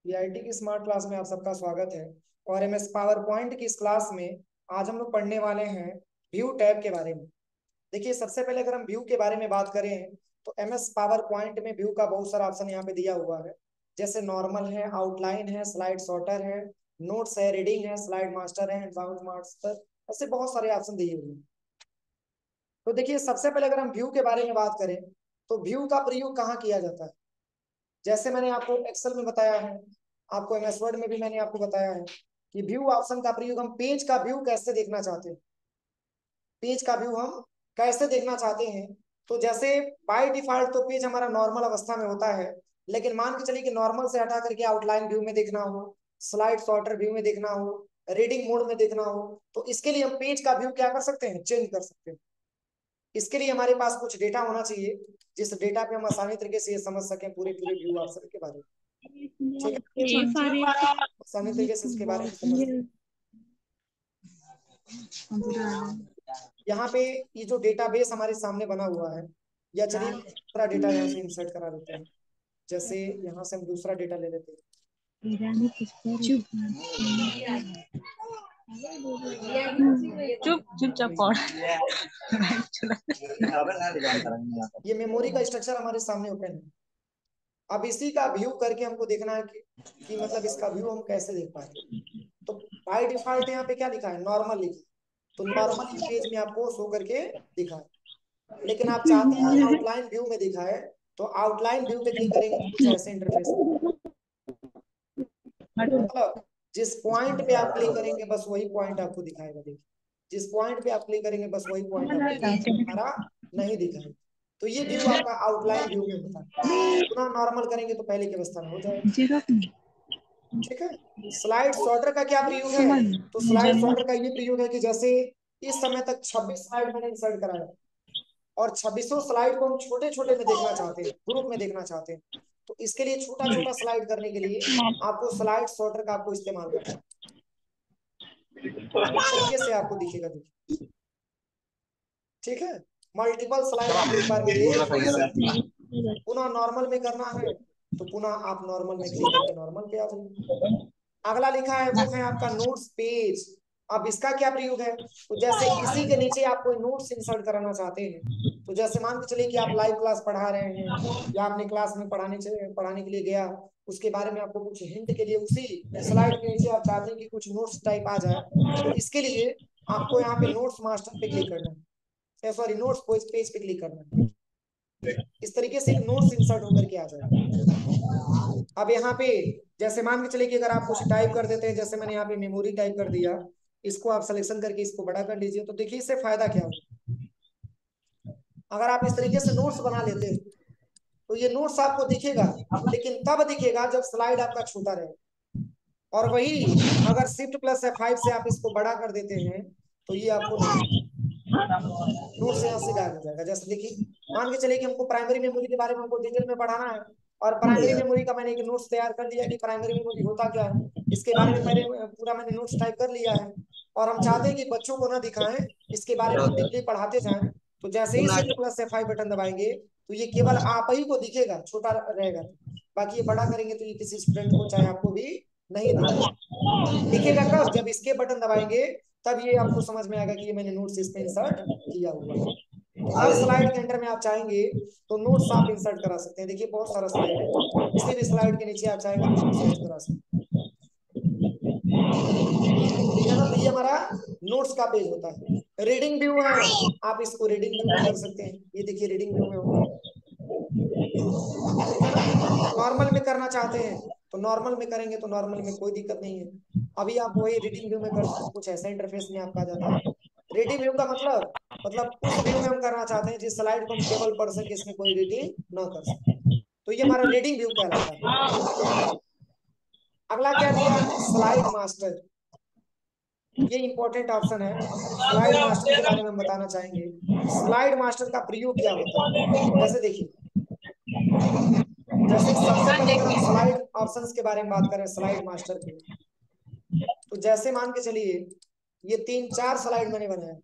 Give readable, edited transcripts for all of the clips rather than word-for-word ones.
VIT की smart class में आप सबका स्वागत है। और एमएस पावर पॉइंट की इस क्लास में आज हम लोग पढ़ने वाले हैं व्यू टैब के बारे में। देखिए, सबसे पहले अगर हम व्यू के बारे में बात करें तो एमएस पावर पॉइंट में व्यू का बहुत सारा ऑप्शन यहाँ पे दिया हुआ है। जैसे नॉर्मल है, आउटलाइन है, स्लाइड सॉर्टर है, नोट्स है, रीडिंग है, स्लाइड मास्टर है, एडवांस मास्टर, ऐसे बहुत सारे ऑप्शन दिए हुए हैं। तो देखिए, सबसे पहले अगर हम व्यू के बारे में बात करें तो व्यू का प्रयोग कहाँ किया जाता है। जैसे मैंने आपको एक्सेल में बताया है, आपको एमएस वर्ड में भी मैंने आपको बताया है कि व्यू ऑप्शन का प्रयोग हम पेज का व्यू कैसे देखना चाहते हैं। पेज का व्यू हम कैसे देखना चाहते हैं, तो जैसे बाय डिफॉल्ट तो पेज हमारा नॉर्मल अवस्था में होता है, लेकिन मान के चलिए कि नॉर्मल से हटा करके आउटलाइन व्यू में देखना हो, स्लाइड सॉर्टर व्यू में देखना हो, रीडिंग मोड में देखना हो, तो इसके लिए हम पेज का व्यू क्या कर सकते हैं, चेंज कर सकते हैं। इसके लिए हमारे पास कुछ डेटा होना चाहिए, जिस डेटा पे हम आसानी तरीके से ये समझ सकें पूरे पूरे व्यू ऑप्शन के बारे में। ठीक है, ये सारे आसानी तरीके से इसके बारे में समझ सकें। यहाँ पे ये जो डेटाबेस हमारे सामने बना हुआ है, या चलिए दूसरा डेटा यहाँ से इंसर्ट करा देते हैं। जैसे यहाँ से हम दूसरा डेटा ले लेते हैं। चुप चुपचाप पढ़। ये मेमोरी का स्ट्रक्चर हमारे सामने ओपन है। अब इसी का व्यू करके हमको देखना है कि मतलब इसका व्यू हम कैसे देख पाए। तो बाय डिफॉल्ट यहाँ पे क्या लिखा है, नॉर्मल लिखा है। तो नॉर्मल पेज में आपको शो करके दिखा है, लेकिन आप चाहते हैं कि आउटलाइन व्यू में दिखाए, तो आउटलाइन व्यू पे क्लिक करेंगे तो कुछ ऐसे इंटरफेस, मतलब जिस पॉइंट पे आप क्लिक करेंगे बस वही पॉइंट आपको दिखाएगा। देखिए, जिस पॉइंट पे आप क्लिक करेंगे बस वही पॉइंट आपको दिखाएगा, नहीं दिखाएगा। तो ये व्यू आपका आउटलाइन व्यू में होता है। पुनः नॉर्मल करेंगे तो पहले की अवस्था में हो जाएगा। ठीक है। स्लाइड सॉर्टर का क्या प्रयोग है, तो स्लाइड सॉर्टर का ये प्रयोग है कि जैसे इस समय तक 26 स्लाइड मैंने इंसर्ट कराया, और 26 स्लाइड को हम छोटे छोटे में देखना चाहते हैं, ग्रुप में देखना चाहते हैं। तो इसके लिए छोटा छोटा स्लाइड करने के लिए आपको स्लाइड सॉर्टर का आपको इस्तेमाल करना है। इस तरीके से आपको दिखेगा, देखिए। ठीक है, मल्टीपल स्लाइड आप एक बार में देख सकते हैं। पुनः नॉर्मल में करना है तो पुनः आप नॉर्मल में क्लिक करके नॉर्मल पे आ जाइए। अगला लिखा है वो है आपका नोट्स पेज। अब इसका क्या प्रयोग है, तो जैसे इसी के नीचे आप कोई नोट्स इंसर्ट कराना चाहते हैं, तो जैसे मान के चलिए कि आप लाइव क्लास पढ़ा रहे हैं, या आपने क्लास में पढ़ाने के लिए गया, उसके बारे में आपको कुछ हिंट के लिए उसी स्लाइड के नीचे आप चाहते हैं कि कुछ नोट्स टाइप आ जाए, तो इसके लिए आपको यहाँ पे नोट्स मास्टर पे क्लिक करना है, सॉरी नोट्स पेज पे क्लिक करना है। इस तरीके से एक नोट्स इंसर्ट होकर के आ जाएगा। अब यहाँ पे जैसे मान के चलिए कि अगर आप कुछ टाइप कर देते हैं, जैसे मैंने यहाँ पे मेमोरी टाइप कर दिया, इसको आप सिलेक्शन करके इसको बड़ा कर लीजिए, तो देखिए इससे फायदा क्या होगा। अगर आप इस तरीके से नोट्स बना लेते हैं तो ये नोट्स आपको दिखेगा, लेकिन तब दिखेगा जब स्लाइड आपका छोटा रहे। और वही अगर Shift+F5 से आप इसको बड़ा कर देते हैं तो ये आपको नहीं दिखेगा, नोट्स यहाँ से गायब हो जाएगा। जैसे देखिए, मान के चलिए कि हमको प्राइमरी मेमोरी के बारे में हमको डिटेल में पढ़ाना है, और प्राइमरी मेमोरी का मैंने एक नोट्स तैयार कर लिया कि प्राइमरी मेमोरी होता क्या है, इसके बारे में मैंने नोट्स टाइप कर लिया है। और हम चाहते हैं कि बच्चों को ना दिखाएं, इसके बारे में हम डीपली पढ़ाते जाएं। तो जैसे ही Shift+F5 बटन दबाएंगे तो ये केवल आप ही को दिखेगा, छोटा रहेगा। बाकी ये बड़ा करेंगे तो ये किसी स्टूडेंट को चाहे आपको भी नहीं दिखेगा। दिखेगा कब, जब इसके बटन दबाएंगे तब ये आपको समझ में आएगा कि ये मैंने नोट्स इस पे इंसर्ट किया हुआ है। तो हर स्लाइड के अंदर में आप चाहेंगे तो नोट्स आप इंसर्ट करा सकते हैं। देखिए बहुत सारा स्लाइड है, किसी भी स्लाइड के नीचे आप चाहेंगे तो नोट्स ऐड करा सकते हैं। ठीक है ना, तो ये हमारा नोट्स का पेज होता है। रीडिंग व्यू है, आप इसको रीडिंग व्यू में कर सकते हैं। ये देखिए रीडिंग व्यू में होगा, ठीक है ना। नॉर्मल में करना चाहते हैं तो नॉर्मल में करेंगे, तो नॉर्मल में कोई दिक्कत नहीं है। अभी आप वही रीडिंग व्यू में करते हैं तो कुछ ऐसा इंटरफेस में आपका आ जाता है। रीडिंग व्यू का मतलब उस व्यू में हम करना चाहते हैं जिस स्लाइड को हम केवल पढ़ सके, इसमें कोई रीडिंग ना कर सके, तो ये हमारा रीडिंग व्यू कहलाता है। अगला क्या दिया है, स्लाइड मास्टर। ये इंपॉर्टेंट ऑप्शन है। स्लाइड मास्टर के बारे में हम बताना चाहेंगे। स्लाइड मास्टर का प्रयोग क्या होता है, जैसे देखिए, जैसे सबसे पहले अगर हम स्लाइड ऑप्शंस के बारे में बात करें, स्लाइड मास्टर के, तो जैसे मान के चलिए ये 3-4 स्लाइड मैंने बनाया,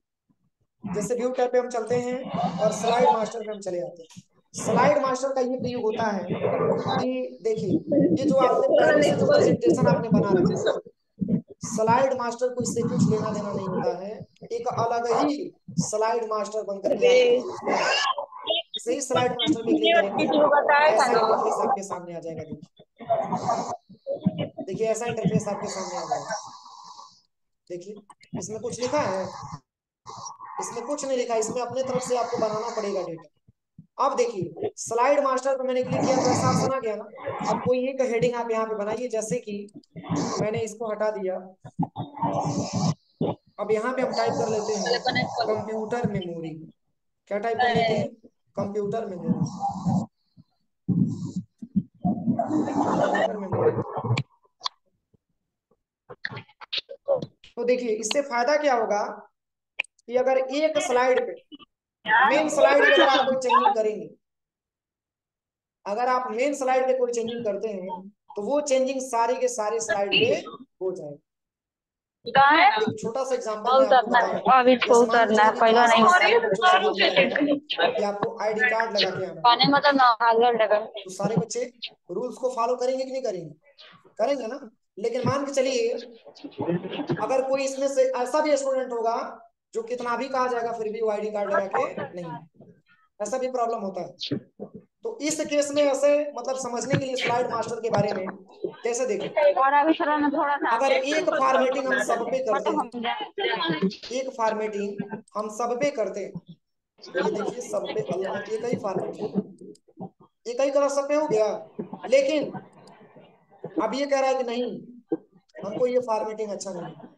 जैसे व्यू टैब पे हम चलते हैं और स्लाइड मास्टर पे हम चले आते हैं। स्लाइड मास्टर का ये प्रयोग होता है कि देखिए ये जो आपने पहले से जो प्रेजेंटेशन आपने बना रखा है, स्लाइड मास्टर को इससे कुछ लेना देना नहीं होता है, एक अलग ही स्लाइड मास्टर बन करके आपको यूज करना है। सही स्लाइड मास्टर पे क्लिक करेंगे, ऐसा इंटरफेस आपके सामने आ जाएगा। देखिए ऐसा इंटरफेस आपके सामने आ जाएगा। देखिए इसमें कुछ लिखा है, इसमें कुछ नहीं लिखा, इसमें अपने तरफ से आपको बनाना पड़ेगा डेटा। अब देखिए स्लाइड मास्टर पे मैंने क्लिक किया तो ऐसा ऑप्शन आ गया ना। अब कोई एक हेडिंग आप यहाँ पे बनाइए, जैसे कि मैंने इसको हटा दिया। अब यहाँ पे हम टाइप कर लेते हैं कंप्यूटर मेमोरी। क्या टाइप कर लेते हैं? Computer memory. Computer memory. तो देखिए इससे फायदा क्या होगा कि अगर एक स्लाइड पे, मेन स्लाइड पे अगर आप कोई चेंजिंग करेंगे, अगर आप मेन स्लाइड पे कोई चेंजिंग करते हैं तो वो चेंजिंग सारी के सारे स्लाइड पे हो जाएगी। एक छोटा सा एग्जांपल मैं आपको बताऊं। अभी इसको जैसे मान के उतरना है, चलिए कि पहले क्लास नहीं में हो सारे रही बच्चों से बोल दिया गया कि आपको आईडी कार्ड लगा के आना है, पानी मतलब ना तो सारे बच्चे रूल्स को फॉलो करेंगे कि नहीं करेंगे? करेंगे ना। लेकिन मान के चलिए अगर कोई इसमें से ऐसा भी स्टूडेंट होगा जो कितना भी कहा जाएगा फिर भी वो आईडी कार्ड लगा के नहीं, ऐसा भी प्रॉब्लम होता है। तो इस केस में ऐसे मतलब समझने के लिए स्लाइड मास्टर के बारे में कैसे देखिए, और अभी थोड़ा सा अगर एक फॉर्मेटिंग हम सब पे करते मतलब हैं, हम एक फॉर्मेटिंग हम सब पे करते हैं, तो ये देखिए सब पे एक ही फॉर्मेटिंग, एक ही कलर सब पे हो गया। लेकिन अब ये कह रहा है कि नहीं, हमको ये फॉर्मेटिंग अच्छा नहीं है।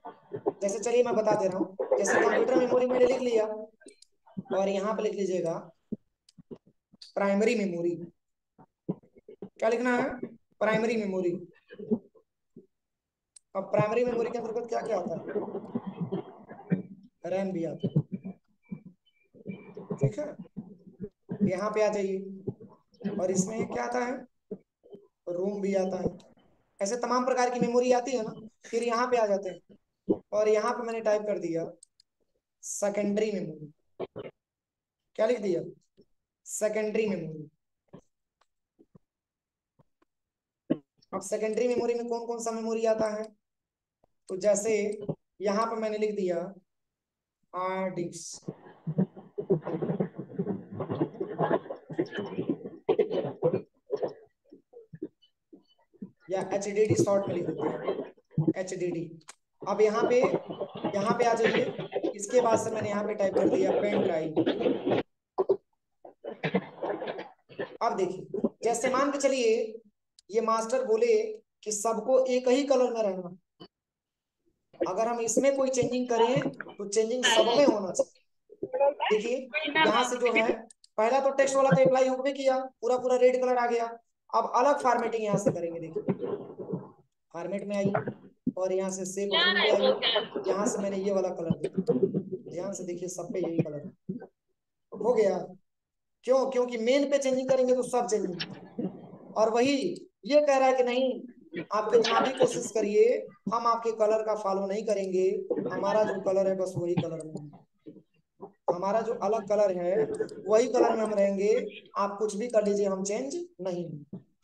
जैसे चलिए मैं बता दे रहा हूँ, जैसे कंप्यूटर मेमोरी मैंने लिख लिया और यहाँ पे लिख लीजिएगा प्राइमरी मेमोरी। क्या लिखना है? Primary memory. अब प्राइमरी मेमोरी के अंतर्गत क्या क्या आता है? रैम भी आता है, ठीक है। यहाँ पे आ जाइए, और इसमें क्या आता है? रोम भी आता है। ऐसे तमाम प्रकार की मेमोरी आती है ना। फिर यहाँ पे आ जाते हैं, और यहाँ पे मैंने टाइप कर दिया सेकेंडरी मेमोरी। क्या लिख दिया? Secondary memory. अब सेकेंडरी मेमोरी में कौन कौन सा मेमोरी आता है? तो जैसे यहाँ पे मैंने लिख दिया हार्ड डिस्क, या HDD शॉर्ट में लिख देते हैं HDD। अब यहाँ पे आ जाइए। इसके बाद से मैंने यहाँ पे टाइप कर दिया पेन ड्राइव। अब देखिए जैसे मान के चलिए ये मास्टर बोले कि सबको एक ही कलर में रहना, अगर हम इसमें कोई चेंजिंग करें तो चेंजिंग सब में होना चाहिए। देखिए यहाँ से जो है पहला तो टेक्स्ट वाला तो अप्लाई हो किया, पूरा पूरा रेड कलर आ गया। अब अलग फॉर्मेटिंग यहाँ से करेंगे। देखिए फॉर्मेट में आइए और यहाँ से सेव फिल पे आइए। यहाँ से मैंने ये वाला कलर दे दिया, ध्यान से देखिए सब पे यही कलर हो गया। क्यों? क्योंकि मेन पे चेंजिंग करेंगे तो सब चेंजिंग। और वही ये कह रहा है कि नहीं, आप कितना भी कोशिश करिए हम आपके कलर का फॉलो नहीं करेंगे, हमारा जो कलर है बस वही कलर में, हमारा जो अलग कलर है वही कलर में हम रहेंगे, आप कुछ भी कर लीजिए हम चेंज नहीं।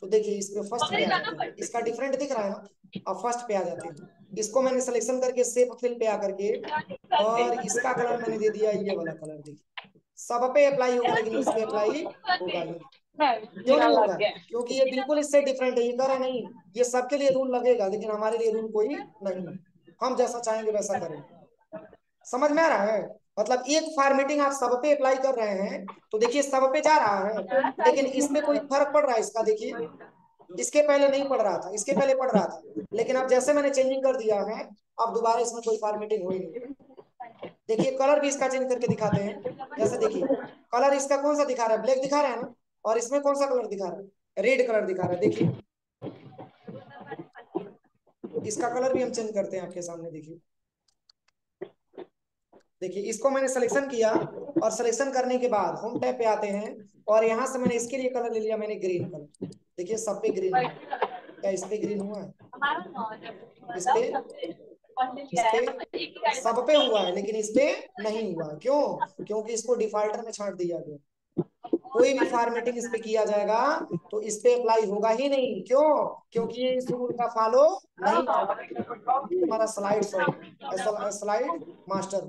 तो देखिए इस पे फर्स्ट पे आ जाते हैं, इसका डिफरेंट दिख रहा है ना। अब फर्स्ट पे आ जाते हैं, इसको मैंने सिलेक्शन करके सेव फिल पे आकर के, और इसका कलर मैंने दे दिया ये वाला कलर। देखिए सब पे अप्लाई होगा लेकिन इस पे अप्लाई होगा नहीं। क्यों नहीं होगा? क्योंकि ये बिल्कुल इससे डिफरेंट है। ये कह रहा नहीं ये सबके लिए रूल लगेगा लेकिन हमारे लिए रूल कोई नहीं, हम जैसा चाहेंगे वैसा करेंगे। समझ में आ रहा है? मतलब एक फॉर्मेटिंग आप सब पे अप्लाई कर रहे हैं तो देखिए सब पे जा रहा है, लेकिन इसमें कोई फर्क पड़ रहा है इसका। देखिए इसके पहले नहीं पड़ रहा था, इसके पहले पड़ रहा था, लेकिन अब जैसे मैंने चेंजिंग कर दिया है अब दोबारा इसमें कोई फॉर्मेटिंग हुई नहीं। देखिए कलर भी इसका चेंज करके दिखाते हैं। जैसे देखिए कलर इसका कौन सा दिखा रहा है? ब्लैक दिखा रहा है ना। और इसमें कौन सा कलर दिखा रहा है? रेड कलर दिखा रहा है। देखिए इसका कलर भी हम चेंज करते हैं आपके सामने। देखिए देखिए इसको मैंने सिलेक्शन किया, और सिलेक्शन करने के बाद होम टैब पे आते हैं, और यहाँ से मैंने इसके लिए कलर ले लिया, मैंने ग्रीन कलर। देखिए सब पे ग्रीन हुआ। क्या इस पे ग्रीन हुआ है? इस पे इस पे सब पे हुआ है लेकिन इस पे नहीं हुआ। क्यों? क्योंकि इसको डिफॉल्टर में छांट दिया गया। कोई भी फॉर्मेटिंग इस पे किया जाएगा तो इस पे अप्लाई होगा ही नहीं। क्यों? क्योंकि ये इस रूल का फॉलो नहीं करता। ये हमारा स्लाइड सॉर्ट, स्लाइड मास्टर।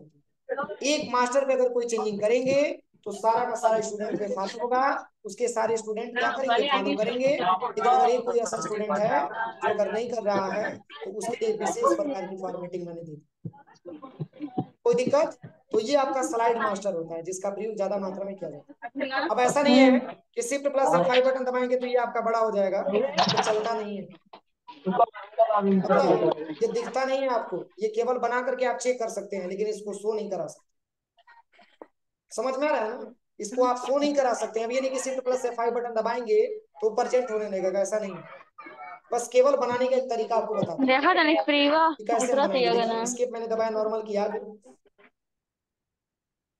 एक मास्टर पे अगर कोई चेंजिंग करेंगे तो सारा का सारा स्टूडेंट पे फॉलो होगा, उसके सारे स्टूडेंट क्या करेंगे, फॉलो करेंगे। लेकिन अगर एक कोई ऐसा स्टूडेंट है जो अगर नहीं कर रहा है तो उसके लिए विशेष प्रकार की फॉर्मेटिंग मैंने दी। कोई दिक्कत? तो ये आपका स्लाइड मास्टर होता है जिसका प्रयोग ज्यादा मात्रा में किया जाता है। अब ऐसा नहीं है कि शिफ्ट प्लस F5 बटन दबाएंगे तो ये आपका बड़ा हो जाएगा, ये चलता नहीं है। मतलब ये दिखता नहीं है आपको, ये केवल बना करके आप चेक कर सकते हैं लेकिन इसको शो नहीं करा सकते। समझ में आ रहा है ना? इसको आप शो नहीं करा सकते हैं। अब ये नहीं कि शिफ्ट प्लस F5 बटन दबाएंगे तो प्रेजेंट होने लगेगा, ऐसा नहीं। बस केवल बनाने का एक तरीका आपको बताता हूँ देखा था ना प्रीवा कि कैसे हम उतरा बनाएंगे। चाहिए देखिए ना। स्केप मैंने दबाया, नॉर्मल किया।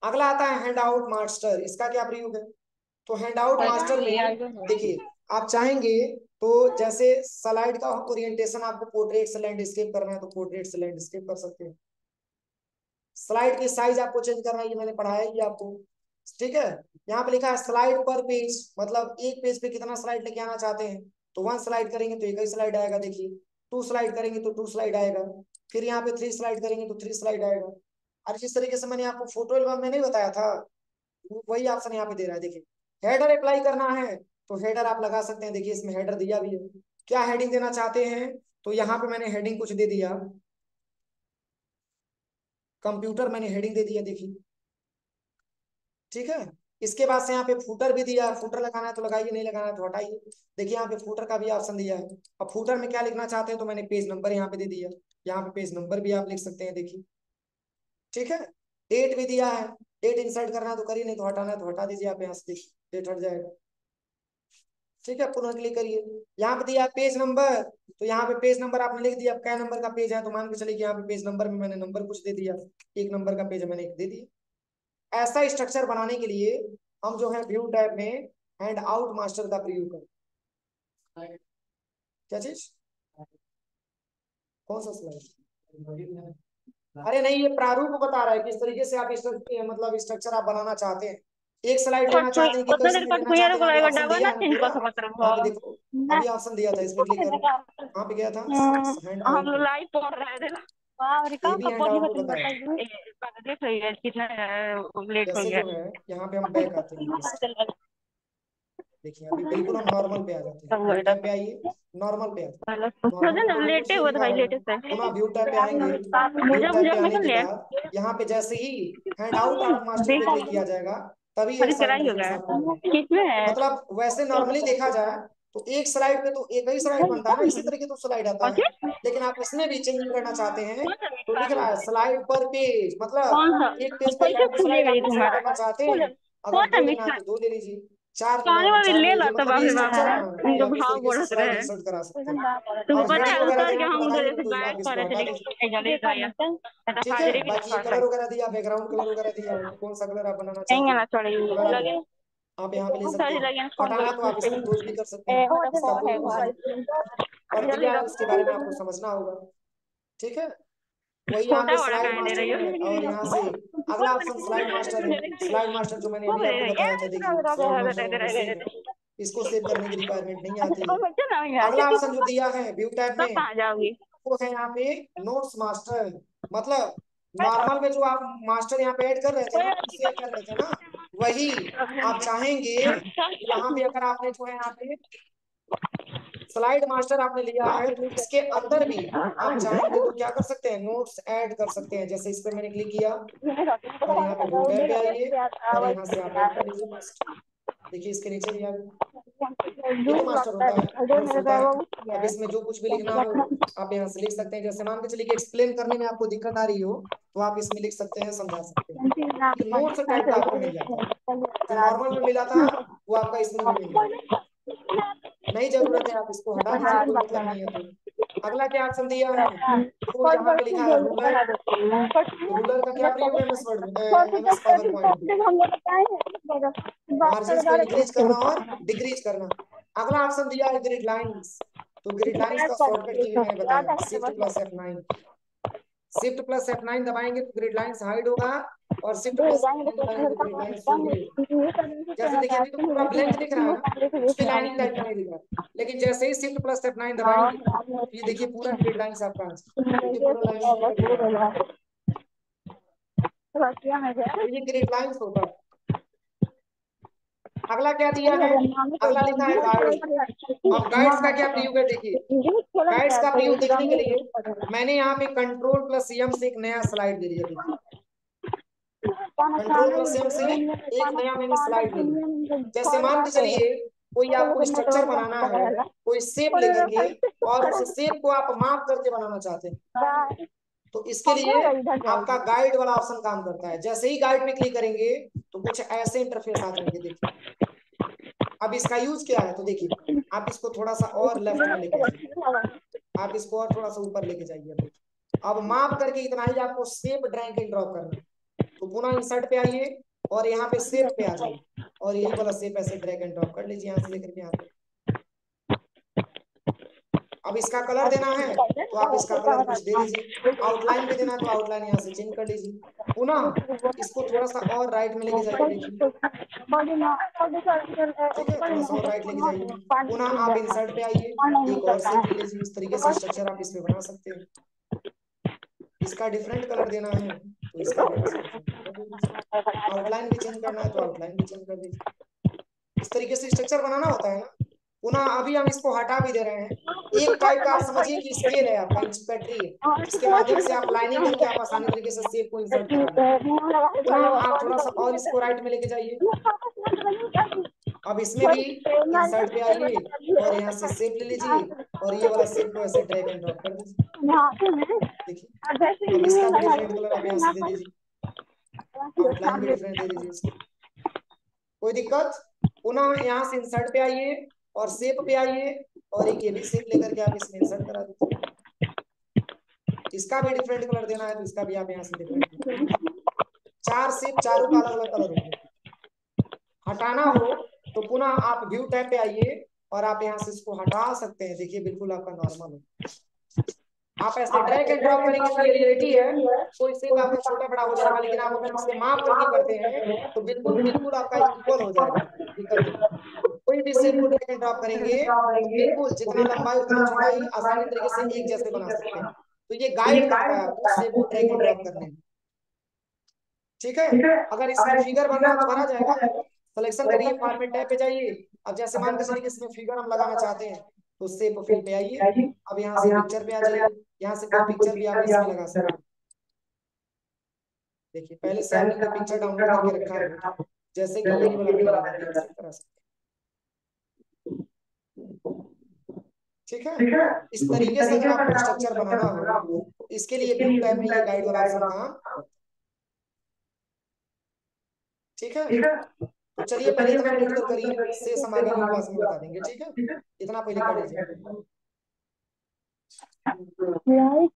अगला आता है हैंड आउट मास्टर। इसका क्या प्रयोग है? तो हैंड आउट मास्टर में देखिए आप चाहेंगे तो जैसे स्लाइड का ओरिएंटेशन आपको पोर्ट्रेट से लैंडस्केप करना है तो पोर्ट्रेट से लैंडस्केप कर सकते हैं। स्लाइड की साइज आपको चेंज करना है, ये मैंने पढ़ाया ही आपको। ठीक है, यहाँ पे लिखा है स्लाइड पर पेज, मतलब एक पेज पे कितना स्लाइड लेके आना चाहते हैं। तो 1 स्लाइड करेंगे तो एक ही स्लाइड आएगा, देखिए 2 स्लाइड करेंगे तो 2 स्लाइड आएगा, फिर यहाँ पे 3 स्लाइड करेंगे तो 3 स्लाइड आएगा। और जिस तरीके से मैंने आपको फोटो एल्बम में नहीं बताया था वही ऑप्शन यहाँ पे दे रहा है। देखिए हेडर अप्लाई करना है तो हेडर आप लगा सकते हैं। देखिए इसमें हेडर दिया भी है, क्या हेडिंग देना चाहते हैं तो यहाँ पे मैंने हेडिंग कुछ दे दिया, कंप्यूटर मैंने हेडिंग दे दिया, देखिए ठीक है। इसके बाद से यहाँ पे फूटर भी दिया, फूटर लगाना है तो लगाइए, नहीं लगाना है तो हटाइए। देखिए यहाँ पे फूटर का भी ऑप्शन दिया है। अब फूटर में क्या लिखना चाहते हैं तो मैंने पेज नंबर यहाँ पे दे दिया, यहाँ पे पेज नंबर भी आप लिख सकते हैं, देखिए ठीक है। डेट भी दिया है, डेट इंसर्ट करना है तो करिए, नहीं तो हटाना है तो हटा दीजिए, आप यहाँ से देखिए डेट हट जाएगा। ठीक है, पुनः क्लिक करिए। यहाँ पे दिया पेज नंबर, तो यहाँ पे पेज नंबर आपने लिख दिया। अब क्या नंबर का पेज है तो मान के चलिए कि यहाँ पे पेज नंबर में मैंने नंबर कुछ दे दिया, 1 नंबर का पेज मैंने एक दे दिया। ऐसा स्ट्रक्चर बनाने के लिए हम जो है व्यू टैब में हैंड आउट मास्टर का प्रयोग करें। क्या चीज? कौन सा स्लाइड? अरे नहीं, ये प्रारूप बता रहा है किस तरीके से आप मतलब स्ट्रक्चर आप बनाना चाहते हैं। एक स्लाइड लेना चाहते हैं कि कत कैसे देर में कट लेना कुया चाहते हैं, को यहाँ पे लाएगा ऑप्शन डबा दिया ना है ना चेंज पूरा। कर सकत यहाँ पे रहो देखो ना। अभी ऑप्शन दिया था, इसमें क्लिक करो। कहाँ पे गया था? हैंड हम आउट लोग में। लाइव पढ़ रहे थे ना। वाह रे ये का भी हैंड पढ़ी आउट में बतन बताया। बताइए देख रही है कितना लेट हो जैसे गया। जो है यहाँ पे हम बैक आते हैं इस, देखिए अभी बिल्कुल हम नॉर्मल पे आ जाते हैं। सब व्यू बेटा टैब पे आइए, नॉर्मल पे आते हैं। नॉर्मल मुझे पे ना देखिए कुछ लेटे नहीं हुए थे दिखा भाई रहा लेटे है। से पुनः व्यू टैब पे आएंगे। व्यू मुझे टैब मुझे पे आने निकल के लिया बाद यहाँ पे जैसे ही हैंड आउट मास्टर पे देख क्लिक किया जाएगा तभी हरी ऐसा कराई हो इंटरफेस गया आपको मिलेगा। किसमें है मतलब वैसे नॉर्मली देखा जाए तो एक स्लाइड पे तो एक ही स्लाइड बनता है ना, इसी तरीके तो स्लाइड आता है। कौन लेकिन आप इसमें भी चेंजिंग करना चाहते हैं सा तो लिख रहा है स्लाइड पर पेज, कौन मतलब सा एक पेज पे कैसे 2 स्लाइड खुलेगा ये आप इंसर्ट तुम्हारा करना चाहते हैं। कौन अगर सा 2 लेना है मिक्सर तो 2 ले लीजिए, 4 लेना पानी है तो वाली 4 ले ले ला लीजिए। तब मतलब बाप ये रे बाप स्ट्रक्चर है ना कि उनका आप इस भाव तरीके से बढ़त स्लाइड रहे इंसर्ट करा सकते हैं। तुमको अब पता हेडिंग है वगैरह उतर देना के है तो हम उधर बताइए, नहीं जैसे तो बैग आप इसको करे थे हटा दीजिए। लेकिन जले गया ठीक है, हाजिरी भी बाकी ये लिखा कलर कर वगैरह दिया, बैकग्राउंड कलर वगैरह दिया, कौन सा कलर आप बनाना नहीं चाहते हैं आना चढ़ी कलर लगे आप यहाँ पे ले सकते सारी हैं। लगे फोन हटाना तो आप इसको क्लोज भी कर सकते हैं, इसका कोई यूज नहीं। और जल्दी दिया है रख उसके बारे में आपको समझना होगा। ठीक है, वही यहाँ पे छोटा बड़ा स्लाइड कहाँ दे मास्टर रही में, और यहाँ से अगला ऑप्शन स्लाइड मास्टर है। स्लाइड मास्टर जो मैंने अभी आपको बताया था, देखिए स्लाइड मास्टर यहाँ पे सेव है, इसको सेव करने की रिक्वायरमेंट नहीं आती है। अगला ऑप्शन जो दिया है व्यू टैब तो में कहाँ जाओगी वो है यहाँ पे नोट्स मास्टर। मतलब नॉर्मल में जो आप मास्टर यहाँ पे ऐड कर रहे थे ना, सेव कर रहे थे ना, वही आप चाहेंगे यहाँ पे अगर आपने जो है यहाँ पे स्लाइड मास्टर आपने लिया है तो इसके अंदर भी आप चाहेंगे तो क्या कर सकते हैं, नोट्स ऐड कर सकते हैं। जैसे इस पर मैंने क्लिक किया और यहाँ पे व्यू टैब पे आइए और यहाँ से आप ऐड कर लीजिए नेक्स्ट। देखिए इसके नीचे भी आ गए। ये तो मास्टर होता है, नोट्स होता है। अब इसमें जो कुछ भी लिखना हो आप यहाँ से लिख सकते हैं। जैसे मान के चलिए कि एक्सप्लेन करने में आपको दिक्कत आ रही हो तो आप इसमें लिख सकते हैं, समझा सकते हैं। ये नोट्स टाइप का आपको मिल जाता है, जो नॉर्मल में मिला था वो आपका इसमें भी मिल जाएगा। नहीं जरूरत है आप इसको हटा दीजिए, कोई मतलब नहीं है। तो अगला क्या ऑप्शन दिया है तो यहाँ पे लिखा है रूलर। रूलर का क्या प्रयोग है एमएस वर्ड में, एमएस पावर पॉइंट में, मार्जिन को इंक्रीज करना और डिक्रीज करना। अगला ऑप्शन दिया है ग्रिड लाइंस। तो ग्रिड लाइंस का शॉर्टकट की भी मैंने बताया, shift plus F9। Shift plus F9 दबाएंगे तो ग्रिड लाइंस हाइड होगा और शिफ्ट प्लस दबाएंगे तो ग्रिड लाइंस खुल गई। जैसे देखिए अभी तो पूरा ब्लैंक दिख रहा है ना, कुछ भी लाइनिंग टाइप का नहीं दिख रहा, लेकिन जैसे ही शिफ्ट प्लस F9 दबाएंगे तो ये देखिए पूरा ग्रिड लाइंस आपका देखिए पूरा लाइनिंग पूरा दिख रहा है। तो ये ग्रिड लाइंस होता है। अगला क्या दिया है, अगला लिखा है गाइड। अब गाइड्स का क्या प्रयोग है देखिए, गाइड्स का प्रयोग देखने के लिए मैंने यहाँ पे कंट्रोल प्लस एम से एक नया स्लाइड ले लिया। देखिए कंट्रोल प्लस एम से एक नया मैंने स्लाइड ले लिया। जैसे मान के चलिए कोई आपको स्ट्रक्चर बनाना है, कोई शेप लेकर के, और उस शेप को आप माप करके बनाना चाहते हैं, तो इसके लिए आपका गाइड वाला ऑप्शन काम करता है। जैसे ही गाइड पे क्लिक करेंगे तो कुछ ऐसे इंटरफेस आ जाएंगे। देखिए अब इसका यूज क्या है, तो देखिए आप इसको थोड़ा सा और लेफ्ट में लेके जाइए, आप इसको और थोड़ा सा ऊपर लेके जाइए। देखिए अब माप करके इतना ही आपको शेप ड्रैग एंड ड्रॉप करना है। तो पुनः इंसर्ट पे आइए और यहाँ पे शेप पे आ जाइए और यही वाला शेप ऐसे ड्रैग एंड ड्रॉप कर लीजिए यहाँ से लेकर के यहाँ पे। अब इसका कलर देना है तो आप इसका कलर कुछ दे दीजिए, आउटलाइन भी देना है तो आउटलाइन यहाँ से चेंज कर लीजिए। पुनः इसको थोड़ा सा और राइट में लेके जाइए। देखिए ठीक है, थोड़ा सा और राइट लेके जाइए। पुनः आप इंसर्ट पे आइए, एक और शेप ले लीजिए। इस तरीके से स्ट्रक्चर आप इस पे बना सकते हैं। इसका डिफरेंट कलर देना है तो इसका भी यहाँ से डिफरेंट कलर दे दीजिए। आउटलाइन भी चेंज करना है तो आउटलाइन भी चेंज कर दीजिए। इस तरीके से स्ट्रक्चर बनाना होता है ना। पुनः अभी हम इसको हटा भी दे रहे हैं। एक टाइप का आप समझिए कि स्केल है आपका, इंचीपैट्री है, इसके माध्यम से आप लाइनिंग करके आप आसानी तरीके से शेप को इंसर्ट करा लें। पुनः आप थोड़ा सा और इसको राइट में लेके जाइए। अब इसमें भी इंसर्ट पे आइए और यहाँ से शेप ले लीजिए और ये वाला शेप को ऐसे ड्रैग एंड ड्रॉप कर दीजिए। देखिए अब इसका भी डिफरेंट कलर आप यहाँ से दे दीजिए, आउटलाइन भी डिफरेंट दे दीजिए इसको, कोई दिक्कत। पुनः यहाँ से इंसर्ट पे आइए और शेप पे आइए और एक ये भी शेप लेकर के आप इसमें इंसर्ट करा दीजिए। इसका भी डिफरेंट कलर देना है तो इसका भी आप यहाँ से डिफरेंट, चार शेप चारों का अलग अलग कलर होंगे। हटाना हो तो पुनः आप व्यू टैब पे आइए और आप यहाँ से इसको हटा सकते हैं। देखिए बिल्कुल आपका नॉर्मल है। आप ऐसे ड्रैग एंड ड्रॉप करेंगे तो ये रियलिटी है, कोई शेप आपका छोटा बड़ा हो जाएगा, लेकिन आप अगर इसे माप करके करते हैं तो बिल्कुल बिल्कुल आपका इक्वल हो जाएगा, दिक्कत नहीं। कोई भी शेप को ड्रैग एंड ड्रॉप करेंगे तो बिल्कुल जितना लंबाई उतना चौड़ाई आसानी तरीके से एक जैसे बना सकते हैं। तो ये गाइड करता है आपको शेप को ड्रैग एंड ड्रॉप करने में। ठीक है, अगर इसमें फिगर बनना है तो बना जाएगा। सिलेक्शन करिए, फॉर्मेट टैब पे जाइए। अब जैसे मान के चलिए इसमें फिगर हम लगाना चाहते हैं तो शेप फिल पे आइए, अब यहाँ से पिक्चर पे आ जाइए, यहाँ से कोई पिक्चर भी आप इसमें लगा सकते हैं। देखिए पहले से हमने कोई पिक्चर डाउनलोड करके रखा हो, जैसे कि यही वाला मैंने लगा दिया, सेट करा सकते हैं। ठीक है, इस तरीके से अगर आपको स्ट्रक्चर बनाना हो तो इसके लिए व्यू टैब में ये गाइड वाला ऑप्शन काम। ठीक है, तो चलिए पहले इतना क्लियर करिए, से हम आगे की क्लास में बता देंगे। ठीक है, इतना पहले कर लीजिए।